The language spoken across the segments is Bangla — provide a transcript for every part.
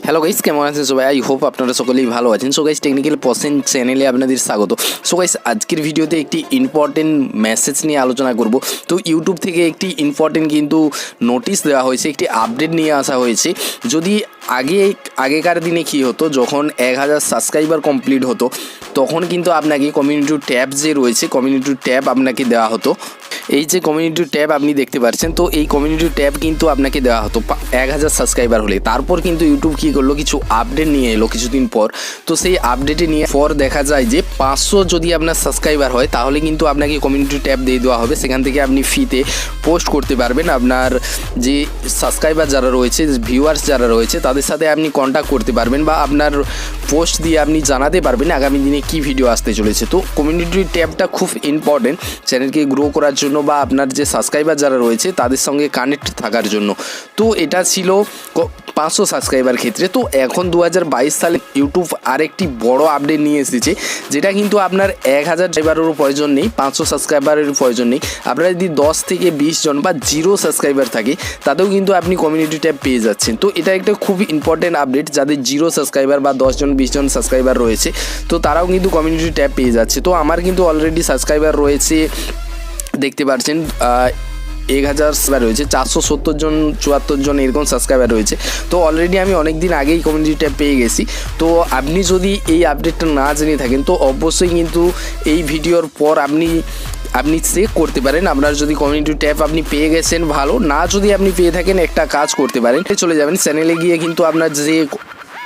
হ্যালো গাইস, কেমন আছেন সবাই? আই হোপ আপনারা সকলেই ভালো আছেন। সো গাইস, টেকনিক্যাল প্রসেন চ্যানেলে আপনাদের স্বাগত। সো গাইস, আজকের ভিডিওতে একটি ইম্পর্টেন্ট মেসেজ নিয়ে আলোচনা করব। তো ইউটিউব থেকে একটি ইম্পর্টেন্ট কিন্তু নোটিশ দেওয়া হয়েছে, একটি আপডেট নিয়ে আসা হয়েছে। যদি আগেকার দিনে কী হতো, যখন 1000 সাবস্ক্রাইবার কমপ্লিট হতো তখন কিন্তু আপনাকে কমিউনিটি ট্যাব যে রয়েছে, কমিউনিটি ট্যাব আপনাকে দেওয়া হতো। এই যে কমিউনিটি ট্যাব আপনি দেখতে পাচ্ছেন, তো এই কমিউনিটি ট্যাব কিন্তু আপনাকে দেওয়া হতো 1000 সাবস্ক্রাইবার হলে। তারপর কিন্তু ইউটিউব কী করলো, কিছু আপডেট নিয়ে এলো কিছুদিন পর। তো সেই আপডেটে নিয়ে পর দেখা যায় যে 500 যদি আপনার সাবস্ক্রাইবার হয় তাহলে কিন্তু আপনাকে কমিউনিটি ট্যাব দিয়ে দেওয়া হবে। সেখান থেকে আপনি ফ্রিতে পোস্ট করতে পারবেন। আপনার যে সাবস্ক্রাইবার যারা রয়েছে, ভিউয়ার্স যারা রয়েছে, তাদের সাথে আপনি কন্ট্যাক্ট করতে পারবেন বা আপনার পোস্ট দিয়ে আপনি জানাতে পারবেন আগামী দিনে কী ভিডিও আসতে চলেছে। তো কমিউনিটি ট্যাবটা খুব ইম্পর্টেন্ট চ্যানেলকে গ্রো করার জন্য বা আপনার যে সাবস্ক্রাইবার যারা রয়েছে তাদের সঙ্গে কানেক্ট থাকার জন্য। তো এটা ছিল 500 সাবস্ক্রাইবার ক্ষেত্রে। তো এখন 2022 সালে ইউটিউব আরেকটি বড় আপডেট নিয়ে এসেছে, যেটা কিন্তু আপনার 1000 সাবস্ক্রাইবারেরও প্রয়োজন নেই, 500 সাবস্ক্রাইবারের প্রয়োজন নেই। আপনারা যদি 10 থেকে 20 জন বা 0 সাবস্ক্রাইবার থাকে তাতেও কিন্তু আপনি কমিউনিটি ট্যাব পেয়ে যাচ্ছেন। তো এটা একটা খুব ইম্পর্টেন্ট আপডেট। যাদের 0 সাবস্ক্রাইবার বা 10 জন 20 জন সাবস্ক্রাইবার রয়েছে তো তারাও কিন্তু কমিউনিটি ট্যাব পেয়ে যাচ্ছে। তো আমার কিন্তু অলরেডি সাবস্ক্রাইবার রয়েছে, দেখতে পাচ্ছেন 1000 রয়েছে, 470 জন 74 জন এরকম সাবস্ক্রাইবার রয়েছে। তো অলরেডি আমি অনেক দিন আগেই কমিউনিটি ট্যাব পেয়ে গেছি। তো আপনি যদি এই আপডেটটা না জেনে থাকেন তো অবশ্যই কিন্তু এই ভিডিওর পর আপনি চেক করতে পারেন। আপনার যদি কমিউনিটি ট্যাব আপনি পেয়ে গেছেন ভালো, না যদি আপনি পেয়ে থাকেন একটা কাজ করতে পারেন, চলে যাবেন চ্যানেলে গিয়ে, কিন্তু আপনার যে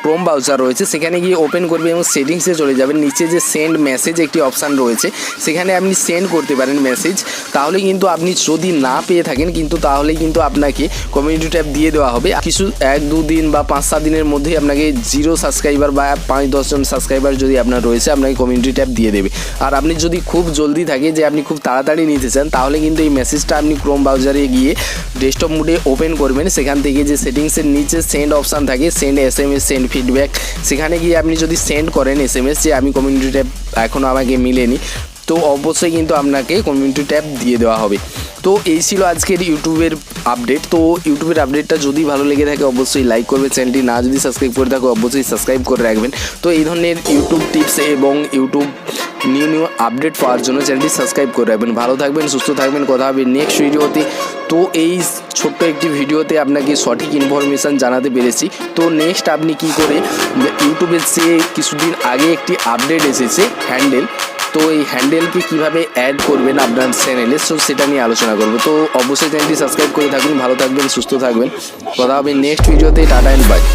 ক্রোম ব্রাউজার রয়েছে সেখানে গিয়ে ওপেন করবে এবং সেটিংসে চলে যাবেন। নিচে যে সেন্ড মেসেজ একটি অপশান রয়েছে সেখানে আপনি সেন্ড করতে পারেন মেসেজ। তাহলে কিন্তু আপনি যদি না পেয়ে থাকেন কিন্তু তাহলে কিন্তু আপনাকে কমিউনিটি ট্যাব দিয়ে দেওয়া হবে। কিছু 1-2 দিন বা 5-7 দিনের মধ্যেই আপনাকে 0 সাবস্ক্রাইবার বা 5-10 জন সাবস্ক্রাইবার যদি আপনার রয়েছে আপনাকে কমিউনিটি ট্যাব দিয়ে দেবে। আর আপনি যদি খুব জলদি থাকে যে আপনি খুব তাড়াতাড়ি নিতে চান তাহলে কিন্তু এই মেসেজটা আপনি ক্রোম ব্রাউজারে গিয়ে ডেস্কটপ মোডে ওপেন করবেন। সেখান থেকে যে সেটিংসের নিচে সেন্ড অপশান থাকে, সেন্ড SMS, সেন্ড ফিডব্যাক, সেখানে গিয়ে আপনি যদি সেন্ড করেন SMS যে আমি কমিউনিটি ট্যাব এখনও আমাকে মিলেনি, তো অবশ্যই কিন্তু আপনাকে কমিউনিটি ট্যাব দিয়ে দেওয়া হবে। তো এই ছিল আজকের ইউটিউবের আপডেট। তো ইউটিউবের আপডেটটা যদি ভালো লেগে থাকে অবশ্যই লাইক করবে, চ্যানেলটি না যদি সাবস্ক্রাইব করে থাকো অবশ্যই সাবস্ক্রাইব করে রাখবেন। তো এই ধরনের ইউটিউব টিপস এবং ইউটিউব নিউ আপডেট পাওয়ার জন্য চ্যানেলটি সাবস্ক্রাইব করে রাখবেন। ভালো থাকবেন, সুস্থ থাকবেন, কথা হবে নেক্সট ভিডিওতে। তো এই ছোট্ট একটি ভিডিওতে আপনাকে সঠিক ইনফরমেশান জানাতে পেরেছি। তো নেক্সট আপনি কি করে ইউটিউবের সে কিছুদিন আগে একটি আপডেট এসেছে হ্যান্ডেল, তো এই হ্যান্ডেলকে কীভাবে অ্যাড করবেন আপনার চ্যানেলে, সো সেটা নিয়ে আলোচনা করব। তো অবশ্যই চ্যানেলটি সাবস্ক্রাইব করে থাকুন। ভালো থাকবেন, সুস্থ থাকবেন, কথা হবে নেক্সট ভিডিওতে। Tata and by.